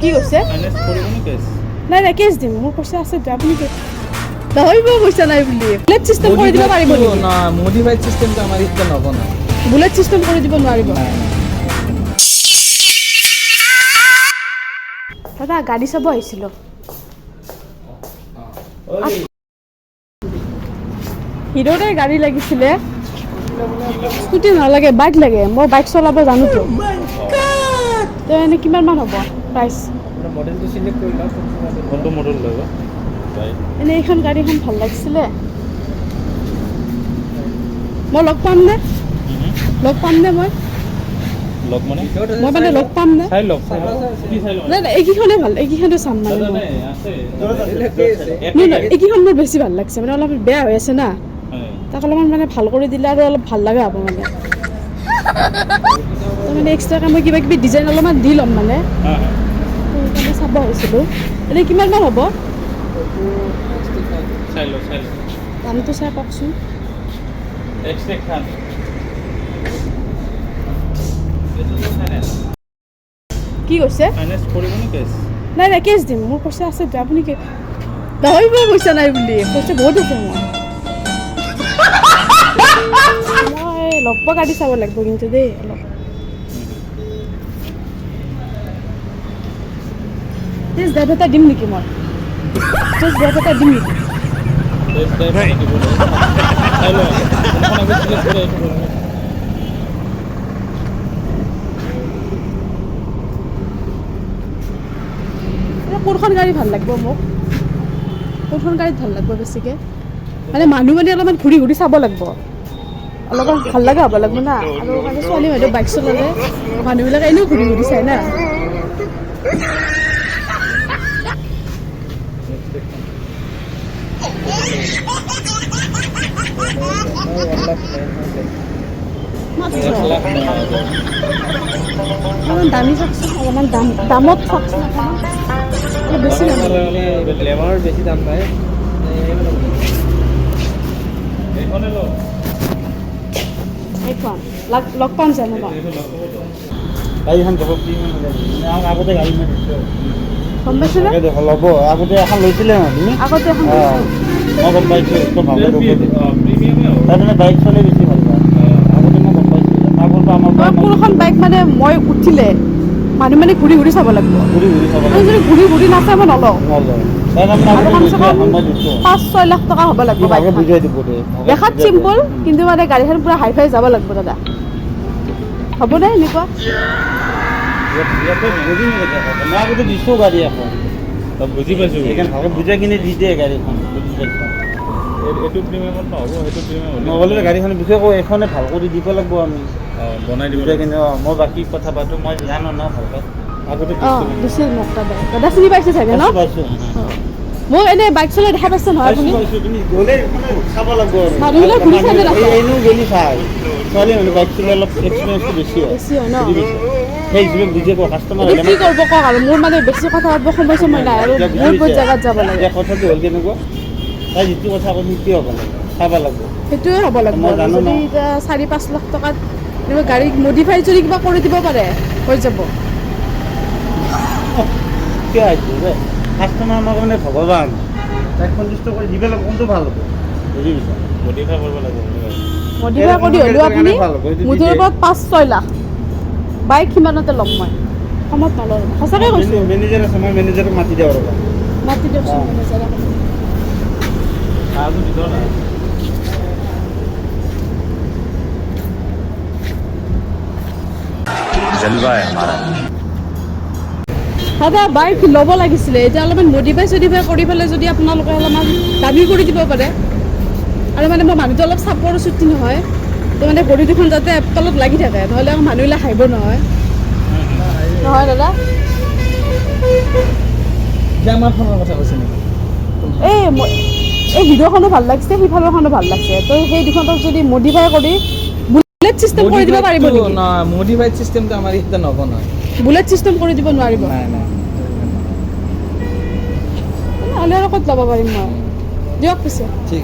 কি কৈছে? ফাইনেন্স কৰিব নে কেছ? নাই নাই কেছ দিম, মোৰ পইচা আছে তো, আপুনি কেছ ধৰিব পইচা নাই বুলি। বুলেট চিষ্টেম কৰি দিব পাৰিব নেকি? না মডিফাইড সিস্টেমটো আমাৰ ইতে নব না। বুলেট চিষ্টেম কৰি দিব নোৱাৰিব? দাদা গাড়ী চাব আহিছিলোঁ। হিৰোৰে গাড়ী লাগিছিলে। স্কুটি নালাগে, বাইক লাগে। মই বাইক চলাব জানোতো। তো এনে কিমান মান হ'ব প্ৰাইচ? মডেলটো সিলেক্ট কৰি লওক। কোনটো মডেল ল'ব? এনে এইখন গাড়ীখন ভাল লাগিছিলে। মই লগ পাম নে? লগ পাম নে মই? লগ মানে? মই মানে লগ পাম নে? চাই লওক, চাই লওক। কি চাই লওক? নাই নাই এইকেইখনে ভাল, এইকেইখনে চাম মানে দাদা মই। নাই, আছে। নাই নাই এইকেইখন মোৰ বেছি ভাল লাগিছে, মানে অলপ বেয়া হৈ আছে না। তাক অলপমান মানে ভাল কৰি দিলে আৰু অলপ ভাল লগা হ'ব মানে। তাৰমানে এক্সট্ৰাকৈ মই কিবা কিবি ডিজাইন অলপমান দি ল'ম মানে। সেইকাৰণে চাব আহিছিলোঁ। এনেই কিমান মান হ'ব? চাই লওক, চাই লওক। দামটো চাই কওকচোন। এক্সট্ৰা খান। কি কৈছে? ফাইনেন্স কৰিব নে কেছ? নাই নাই কেছ দিম, মোৰ পইচা আছে তো, আপুনি ধৰিব পইচা নাই বুলি। পইচা বহুত আছে মোৰ। মই লগ পোৱা গাড়ী চাব লাগিব কিন্তু দেই অলপ। টেষ্ট ড্ৰাইভ এটা দিম নেকি মই? টেষ্ট ড্ৰাইভ এটা দিম নেকি? টেষ্ট ড্ৰাইভ থাকিব। চাই লওক। কোনখন আগত চিলেক্ট কৰে এইটো কৰিব। কোনখন গাড়ী ভাল লাগিব মোক? কোনখন গাড়ীত ভাল লাগিব বেছিকৈ? মানে মানুহ মানে অলপমান ঘূৰি ঘূৰি চাব লাগিব, অলপমান ভাল লগা হ'ব লাগিব না। আৰু মানে ছোৱালী মানুহ বাইক চলালে মানুহবিলাকে এনেও ঘূৰি ঘূৰি চায় না। অলপমান দামী চাওকচোন, অলপমান দামত চাওকচোন অকণমান। অলপ বেছি দাম। গ্লেমাৰৰ বেছি দাম নাই। এইখনে লওক। এইখন লগ পাম জানো মই? এইটো লওক হ'বতো। গাড়ীখন দেখক কি আগতে গাড়ী মই দিছোঁ। গম পাইছেনে? ল'ব আগতে এখন লৈছিলে ন তুমি? আগতে এখন লৈছোঁ। মই গম পাইছোঁ একদম ভালকৈ প্ৰিমিয়ামে হ'ব। তাৰমানে বাইক চলাই বেছি ভাল পায়। আগতে মই গম পাইছোঁ আগৰ পৰা আমাৰ মই কোনখন বাইক মানে মই উঠিলে মানুহ মানে ঘূৰি ঘূৰি চাব লাগিব। ঘূৰি ঘূৰি চাব আৰু যদি ঘূৰি ঘূৰি নাচায় মই নলওঁ। নলয় আৰু কমচে কম মই দিছোঁ 5-6 লাখ টকা হ'ব লাগিব ভালকৈ বাইকখন। বুজাই দিব দে দেখাত চিম্পুল কিন্তু মানে গাড়ীখন পুৰা হাই ফাই যাব লাগিব দাদা। হ'বনে এনেকুৱা? ইয়াতে বুজি নেদেখা মই আগতে দিছোঁ গাড়ী এখন বুজি পাইছোঁ। সেইকাৰণে ভালকৈ বুজাই কিনি দি দিয়ে গাড়ীখন বুজি পাইছোঁ। এইটো প্ৰিমিয়ামত নহ'ব, সেইটো প্ৰিমিয়াম হ'ব। নহ'লে গাড়ীখনৰ বিষয়ে কৈ এখনে ভাল কৰি দিব লাগিব আমি বনাই দিব বুজাই কিনে মই বাকী কথা পাতোঁ মই জানো ন ভালকৈ আগতে অঁ দিছিল মোক দাদা। দাদা চিনি পাইছে চাগে ন? পাইছোঁ মোক এনেই বাইক চলাই দেখা পাইছে নহয় আপুনি? পাইছোঁ তুমি গ'লে চাব লাগিব আৰু মানুহবিলাক ঘূৰি চাই নে নাচায়? এনেও গেলি চাই ছোৱালী মানুহ বাইক চলাই অলপ এক্সপিৰিয়েঞ্চটো বেছি হয় বেছি হয় ন? বুজি পাইছোঁ সেই হিচাপে বুজি পোৱা কাষ্টমাৰ এতিয়া কি কৰিব কওক আৰু মোৰ মানে বেছি কথা পাতিব সময় চময় নাই আৰু বহুত বহুত জেগাত যাব লাগে। এতিয়া কথাটো হ'ল কেনেকুৱা তাই যিটো কথা কৈছে কি হ'ব লাগে চাব লাগিব সেইটোৱে হ'ব লাগিব। মই জানো যদি ন। এতিয়া 4-5 লাখ টকাত এনেকুৱা গাড়ী মডিফাই যদি কিবা কৰি দিব পাৰে হৈ যাব। কিয় আহিছোঁ যে কাষ্টমাৰ আমাৰ কাৰণে ভগৱান তাইক সন্তুষ্ট কৰি দিব লাগিব কোনটো ভাল হ'ব বুজি পাইছা মডিফাই কৰিব লাগিব। মডিফাই কৰি হ'লেও আপুনি মুঠৰ ওপৰত 5-6 লাখ বাইক সিমানতে ল'ম মই, কমত নলওঁ। সঁচাকৈ কৈছোঁ। মেনেজাৰ আছে মই মেনেজাৰক মাতি দিওঁ ৰ'বা মাতি দিয়কচোন মেনেজাৰক। আৰু ভিতৰত নাই। जलवा है हमारा। দাদা বাইক ল'ব লাগিছিলে, এতিয়া অলপমান মডিফাই কৰি পেলাই যদি আপোনালোকে অলপমান দাবী কৰি দিব পাৰে। আৰু মানে মোৰ মানুহটো অলপ চাপৰ চুটি নহয় তো মানে ভৰি দুখন যাতে তলত লাগি থাকে, নহ'লে আকৌ মানুহবিলাক হাঁহিব নহয় নহয় দাদা। গ্লেমাৰখনৰ কথা কৈছে নেকি? এই ভিডিঅ'খনো ভাল লাগিছে, সিফালৰখনো ভাল লাগিছে। তো সেই দুখনক যদি মডিফাই কৰি বুলেট চিষ্টেম কৰি দিব পাৰিব নেকি? না মডিফাইড সিস্টেমটো আমাৰ ইয়াতে নব নহয়। বুলেট চিষ্টেম কৰি দিব নোৱাৰিব? নাই নাই নহ'লে আৰু ক'ত ল'ব পাৰিম মই? দিয়ক পিছে। ঠিক